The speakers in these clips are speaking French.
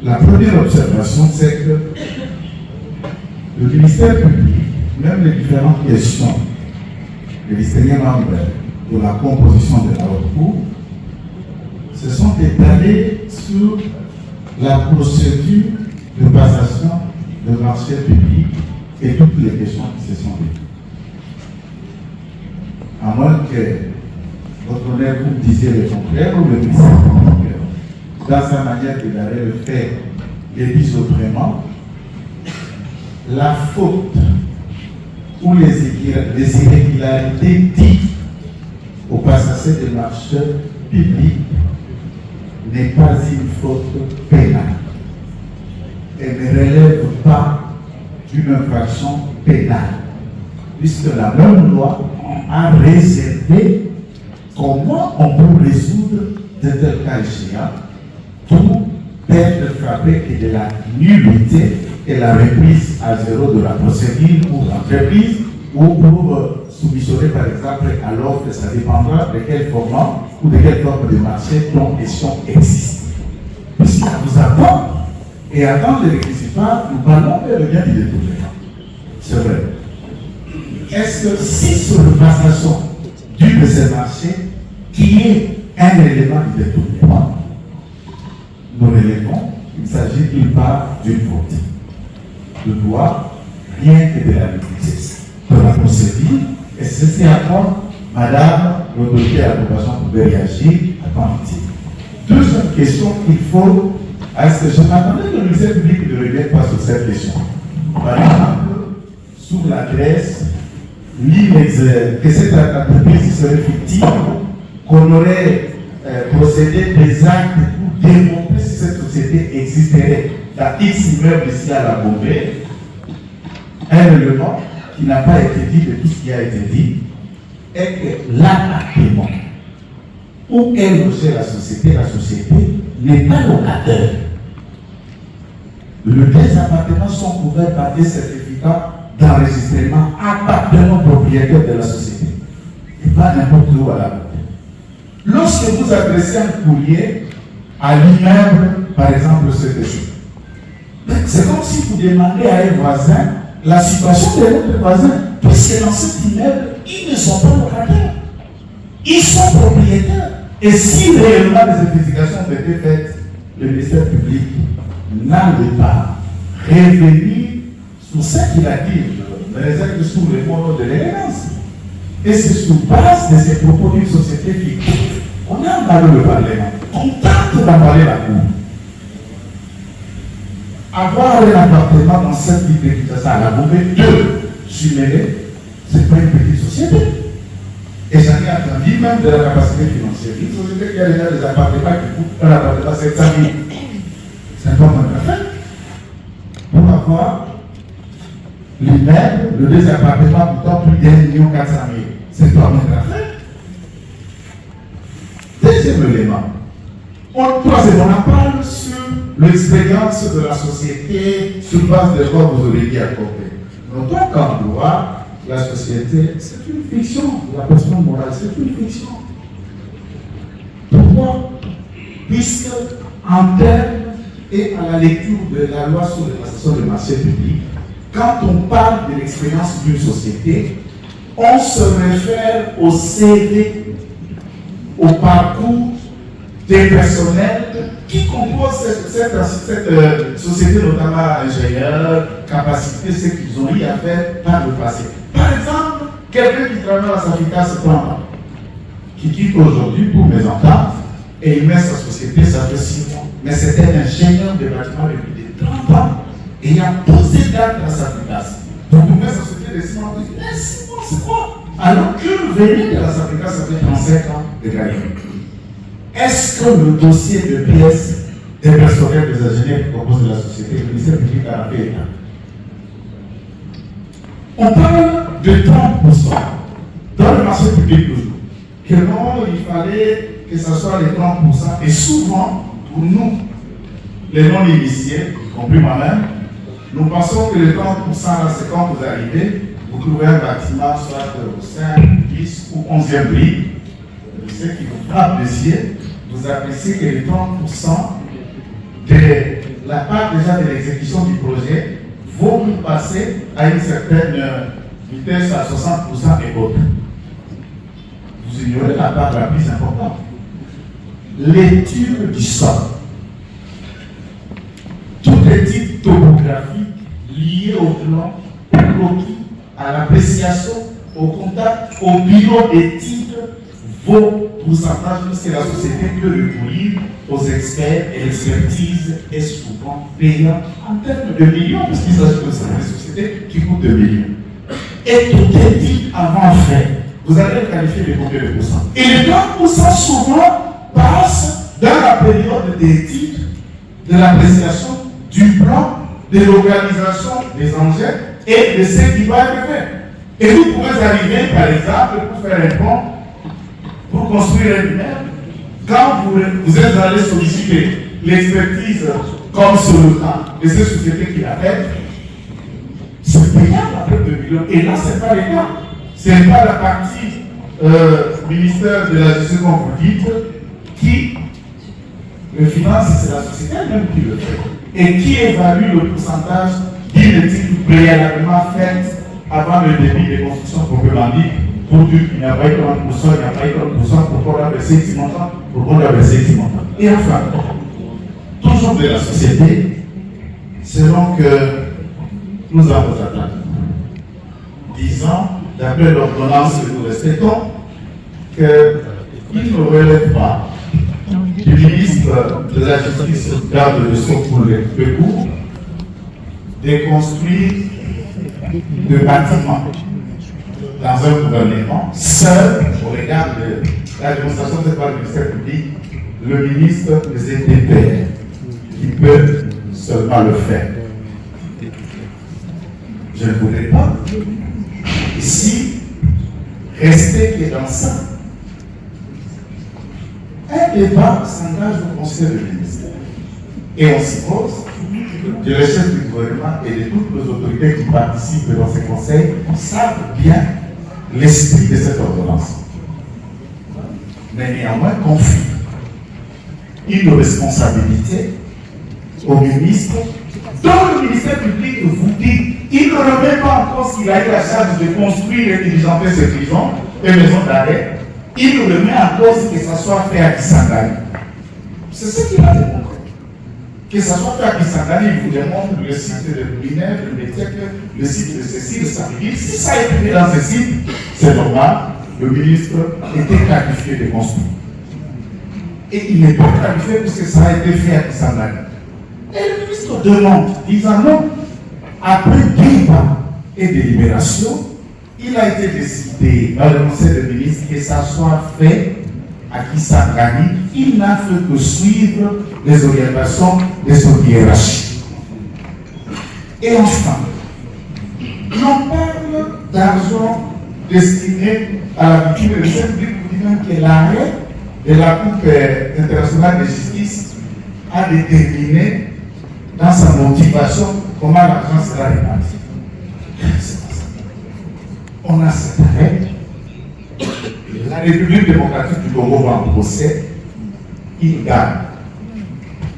La première observation, c'est que le ministère public, même les différentes questions ministérielles membres de la composition de la haute cour, se sont étalées sur la procédure de passation de marché public et toutes les questions qui se sont dédiées. À moins que votre honneur vous disiez le contraire ou le ministère public, dans sa manière de l'arrêt le fait, les dise autrement, la faute ou les irrégularités dites au passage de marché public n'est pas une faute pénale. Elle ne relève pas d'une infraction pénale, puisque la même loi a réservé comment on peut résoudre de tels cas échéants pour perdre frappé et de la nullité et la reprise à zéro de la procédure pour l'entreprise ou pour soumissionner par exemple à l'offre, ça dépendra de quel format ou de quelle forme de marché dont question existe. Puisque nous attendons et attendre les réquisitoires, nous parlons de le bien du détournement. C'est vrai. Est-ce que si sur le passation d'une de ces marchés, qui est un élément du détournement, nous relevons qu'il s'agit d'une part d'une faute. De loi, rien que de la négligence de la procédure, et c'est à quoi Madame l'autorité à l'approbation pouvait réagir à temps utile. Deuxième question, il faut. Est-ce que je m'attendais que le ministère public ne revienne pas sur cette question? Par exemple, sous la Grèce, que cette entreprise serait fictive, qu'on aurait procédé des actes pour démontrer si cette société existerait dans X immeuble ici à la Bombay, un élément qui n'a pas été dit de tout ce qui a été dit est que l'appartement où est logée la société n'est pas locataire. Les appartements sont couverts par des certificats d'enregistrement appartenant au propriétaire de la société et pas n'importe où à la Bombay. Lorsque vous adressez un courrier à l'immeuble, par exemple, c'est comme si vous demandez à un voisin la situation de votre voisin, parce que dans cet immeuble, ils ne sont pas locataires. Ils sont propriétaires. Et si réellement des investigations ont été faites, le ministère public n'allait pas revenir sur ce qu'il a dit, mais réserve sous le mot de l'élégance. Et c'est sur base de ces propos d'une société fictive qu'on a emballé le Parlement. On tente d'emballer la Cour. Avoir un appartement dans cette ville de Kinshasa à la Bombay, 2 jumelés, ce n'est pas une petite société. Et j'en ai entendu même de la capacité financière. Une société qui a déjà des appartements qui coûtent un appartement 700 000. C'est pas un affaire. Pour avoir l'immeuble, le 2 appartements coûtant plus d'1 400 000. C'est pas un affaire. Deuxième élément. Troisièmement, on parle sur l'expérience de la société sur base de quoi vous aurez dit à côté. Notons qu'en droit, la société, c'est une fiction. La personne morale, c'est une fiction. Pourquoi? Puisque, en termes et à la lecture de la loi sur la passation des marchés publics, quand on parle de l'expérience d'une société, on se réfère au CV, au parcours des personnels qui composent cette société, notamment ingénieurs, capacités, ce qu'ils ont eu à faire par le passé. Par exemple, quelqu'un qui travaille à Safrika Septembre, qui quitte aujourd'hui pour mes ententes, et il met sa société, ça fait 6 mois. Mais c'était un ingénieur de bâtiment depuis de 30 ans, et il a posé date à Safrika. Donc, il met sa société de 6 mois, il dit, mais 6 mois, c'est quoi? Alors que venait de la Safrika, ça fait 35 ans de carrière. Est-ce que le dossier de pièces des personnels des ingénieurs qui composent la société, le ministère public a fait état? On parle de 30% dans le marché public toujours. Que non, il fallait que ce soit les 30%. Et souvent, pour nous, les non-initiés, y compris moi-même, nous pensons que les 30%, c'est quand vous arrivez, vous trouvez un bâtiment, soit au 5, 10 ou 11e grille, ce qui vous frappe les yeux, vous appréciez que les 30% des la part déjà de l'exécution du projet vaut nous passer à une certaine vitesse à 60% et autres. Vous ignorez la part la plus importante. L'étude du sol. Toute étude topographique liée au plan, au croquis, à l'appréciation, au contact, au bureau d'études vaut pourcentage puisque la société peut recourir aux experts et l'expertise est souvent payante en termes de millions, puisqu'il s'agit de sociétés qui coûtent 2 millions. Et tout est dit avant fait. Vous allez le qualifier de combien de pourcents? Et les 30% souvent passent dans la période d'étude, de l'appréciation, du plan, de l'organisation des engins et de ce qui va être fait. Et vous pouvez arriver, par exemple, pour faire un pont, pour construire un immeuble, quand vous êtes allé solliciter l'expertise comme sur le temps de ces sociétés qui l'a fait, c'est payant après 2 millions. Et là, ce n'est pas le cas. Ce n'est pas la partie ministère de la Justice, comme vous dites, qui le finance, c'est la société elle-même qui le fait. Et qui évalue le pourcentage d'une étude préalablement faite avant le début de construction proprement dit, pour dire qu'il n'y a pas eu 30%, il n'y a pas eu 30%, pourquoi on a versé 10 montants, pourquoi on a versé 10 montants. Et enfin, toujours de la société, selon que nous avons atteint, disons, d'après l'ordonnance que nous respectons, qu'il ne relève pas du ministre de la Justice, garde de son pour les recours, de construire de bâtiments dans un gouvernement, seul, au regard de la démonstration faite par le ministère public, le ministre des ETPR, qui peut seulement le faire. Je ne voudrais pas ici rester que dans ça. Un débat s'engage au Conseil de ministère. Et on suppose que les chefs du gouvernement et de toutes les autorités qui participent dans ces conseils savent bien l'esprit de cette ordonnance. Mais néanmoins, confie une responsabilité au ministre, dont le ministère public vous dit il ne remet pas en cause qu'il a eu la charge de construire et diligenter ces prisons et maisons d'arrêt. Il remet en cause que ça soit fait à Kisangani. C'est ce qu'il a démontré. Que ça soit fait à Kisangani, il vous démontre le site de Minerve, le Métèque, le site de ceci, de Samedi. Si ça a été fait dans ce site, c'est normal, le ministre était qualifié de construire. Et il n'est pas qualifié puisque ça a été fait à Kisangani. Et le ministre demande, disant non, après débat et délibération, il a été décidé par le Conseil des ministres que ça soit fait à Kisangani. Il n'a fait que suivre les orientations de son hiérarchie. Et enfin, l'on parle d'argent destiné à la victime de Saint-Brieuc, qui est l'arrêt de la Cour internationale de justice a déterminé dans sa motivation comment l'argent sera réparti. On a cet arrêt. La République démocratique du Congo va en procès. Il gagne.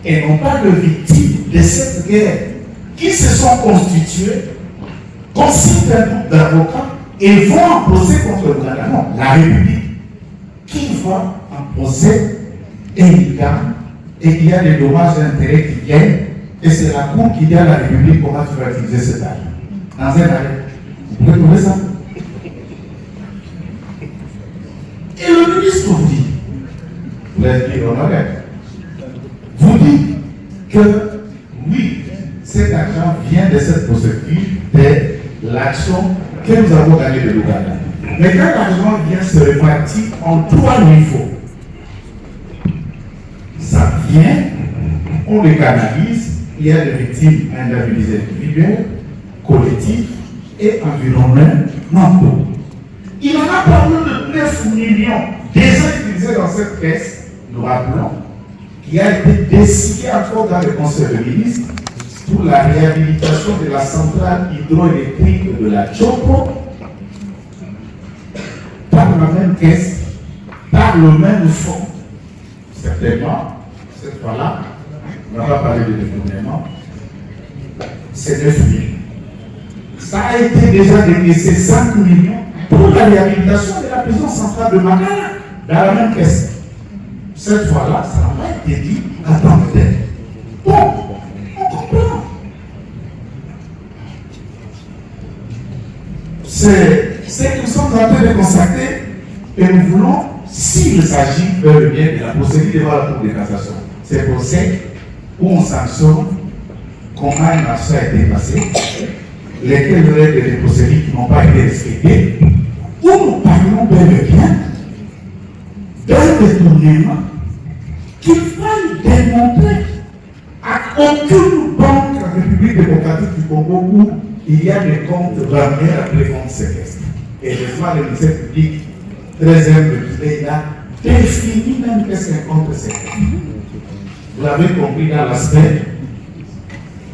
Et non pas de victimes de cette guerre qui se sont constituées, constituent un groupe d'avocats et vont en procès contre le Ghana. Non, la République qui va en procès et il gagne. Et il y a des dommages et intérêts qui viennent. Et c'est la Cour qui dit à la République comment tu vas utiliser cet argent. Dans un arrêt. Vous pouvez trouver ça? Et le ministre vous dit, vous l'avez dit honoré, vous dit que oui, cet argent vient de cette procédure de l'action que nous avons gagnée de l'Ouganda. Mais quand l'argent vient se répartir en 3 niveaux, ça vient, on le canalise, il y a des victimes indemnisées individuelles, collectives et environnementaux. Il en a parlé de 9 millions déjà utilisés dans cette caisse, nous rappelons, qui a été décidé encore dans le Conseil des ministres pour la réhabilitation de la centrale hydroélectrique de la Chopo, par la même caisse, par le même fonds. Certainement, cette fois-là, on n'a pas parlé de détournement, c'est 9 000. Ça a été déjà décaissé 5 millions pour la réhabilitation de la prison centrale de Makala, dans la même caisse. Cette fois-là, ça n'a pas été dit à tant que tel. Bon, on comprend. C'est ce que nous sommes en train de constater et nous voulons, s'il s'agit bel et bien de la procédure devant la Cour de cassation, c'est procès où on sanctionne comment un marché a été passé, lesquelles règles des procédures qui n'ont pas été respectées, où nous parlons bel et bien d'un détournement qu'il faille démontrer à aucune banque en République démocratique du Congo où il y a des comptes ramenés après comptes séquestres. Et heureusement, le ministère public, très humble, il a défini même qu'est-ce qu'un compte séquestre. Vous l'avez compris dans l'aspect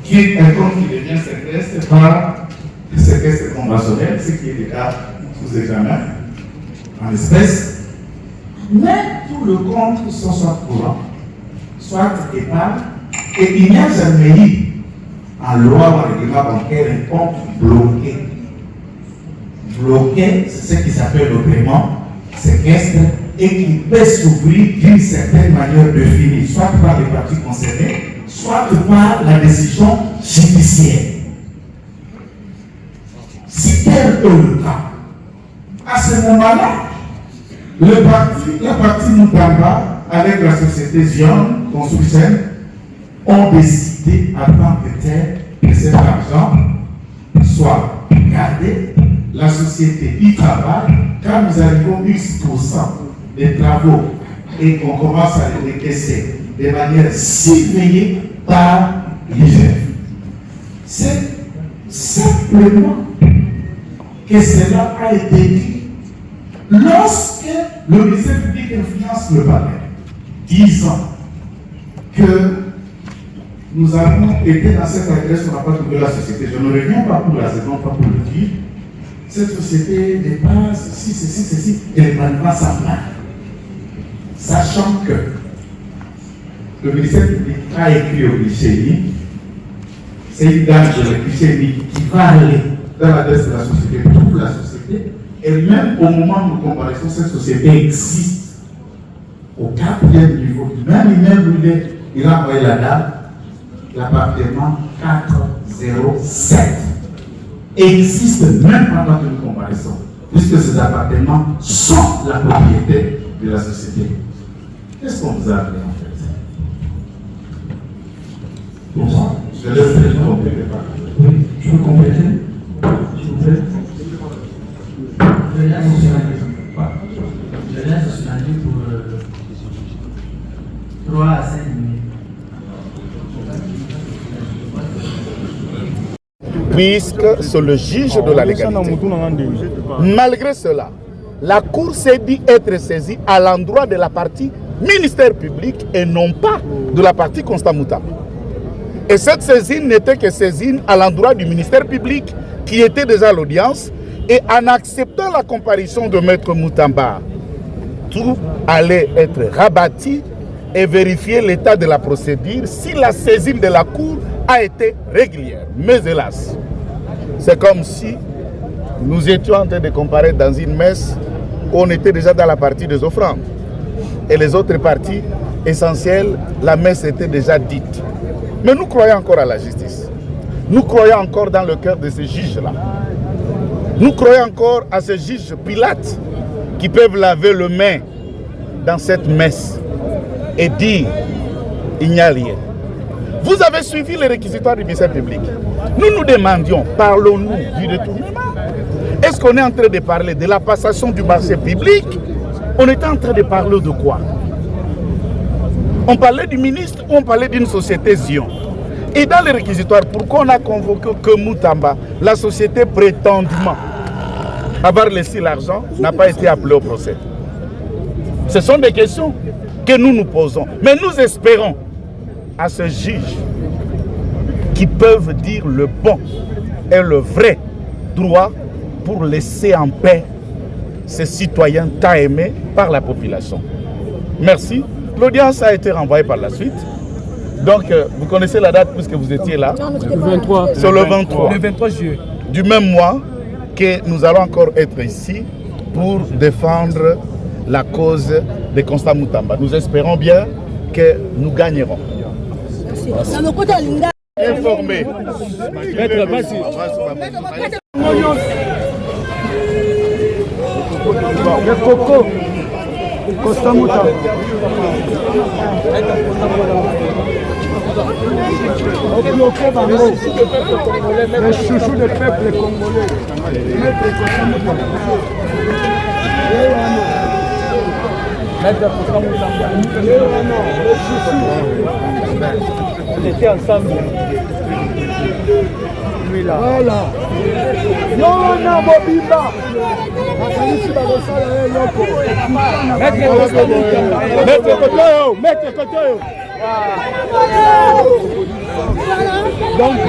qui est un compte qui devient séquestre par le séquestre conventionnel, ce qui est le cas sous examen en espèces. Mais tout le compte soit courant, soit épargne, et il n'y a jamais eu en loi ou en règlement bancaire un compte bloqué. Bloqué, c'est ce qui s'appelle le paiement séquestre et qui peut s'ouvrir d'une certaine manière définie, soit par les parties concernées, soit par la décision judiciaire. Si tel est le cas, à ce moment-là, la partie Mutamba, avec la société Zion Construction, ont décidé à tant que tel que cet argent soit gardé, la société y travaille, quand nous arrivons X% des travaux et qu'on commence à les décaisser de manière surveillée par l'IGF. C'est simplement que cela a été dit lorsque le ministère public influence le palais, disant que nous avons été dans cette adresse, on n'a pas trouvé la société. Je ne reviens pas pour la saison, pas pour le dire. Cette société dépasse ceci, et les manœuvres s'en va. Sachant que le ministère public a écrit au guichet, c'est une dame de la guichet qui va aller dans l'adresse de la société, trouve la société, et même au moment de comparaison, cette société existe au 4e niveau. Même immeuble où il a envoyé la dame, l'appartement 407 existe même pendant une comparaison, puisque ces appartements sont la propriété de la société. Qu'est-ce qu'on vous a appris en fait? Pour moi, je laisse les gens compléter. Oui, je peux compléter, s'il vous plaît. Je laisse Osmani pour 3 à 5 minutes. Puisque c'est le juge de la légalité. Malgré cela, la Cour s'est dit être saisie à l'endroit de la partie ministère public et non pas de la partie Constant Mutamba. Et cette saisine n'était que saisine à l'endroit du ministère public qui était déjà à l'audience, et en acceptant la comparution de Maître Mutamba, tout allait être rabattu et vérifier l'état de la procédure si la saisine de la Cour a été régulière. Mais hélas, c'est comme si nous étions en train de comparer dans une messe où on était déjà dans la partie des offrandes. Et les autres parties essentielles, la messe était déjà dite. Mais nous croyons encore à la justice. Nous croyons encore dans le cœur de ces juges-là. Nous croyons encore à ces juges Pilates qui peuvent laver les mains dans cette messe et dire il n'y a rien. Vous avez suivi les réquisitoires du ministère public. Nous nous demandions, parlons-nous du détournement? Est-ce qu'on est en train de parler de la passation du marché public? On est en train de parler de quoi? On parlait du ministre ou on parlait d'une société Zion? Et dans les réquisitoires, pourquoi on a convoqué que Mutamba, la société prétendument avoir laissé l'argent, n'a pas été appelée au procès? Ce sont des questions que nous nous posons. Mais nous espérons à ce juge qui peuvent dire le bon et le vrai droit pour laisser en paix ces citoyens tant aimés par la population. Merci. L'audience a été renvoyée par la suite. Donc, vous connaissez la date puisque vous étiez là. Le 23. C'est le 23. Le 23 juillet. Du même mois que nous allons encore être ici pour défendre la cause de Constant Moutamba. Nous espérons bien que nous gagnerons. Informé. Maître, vas-y. Le coco. Constant Moutamba. Le chouchou du peuple congolais. Maître Constant Moutamba. On était ensemble. Voilà. Non, non, Bobimba. Maître Kotoyo. Maître Kotoyo. Donc,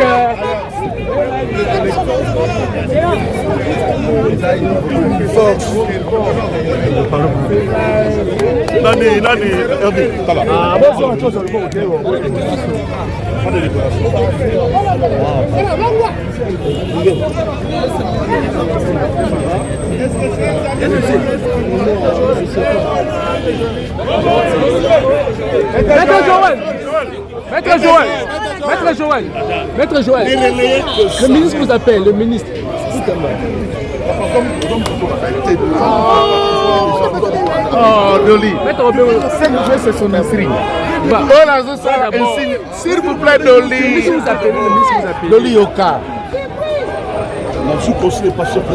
Maître Joël, le ministre vous appelle, le ministre. Oh, Doli. C'est son inscrit. S'il vous plaît, Doli. Doli Yoka. Je suis pas sûr de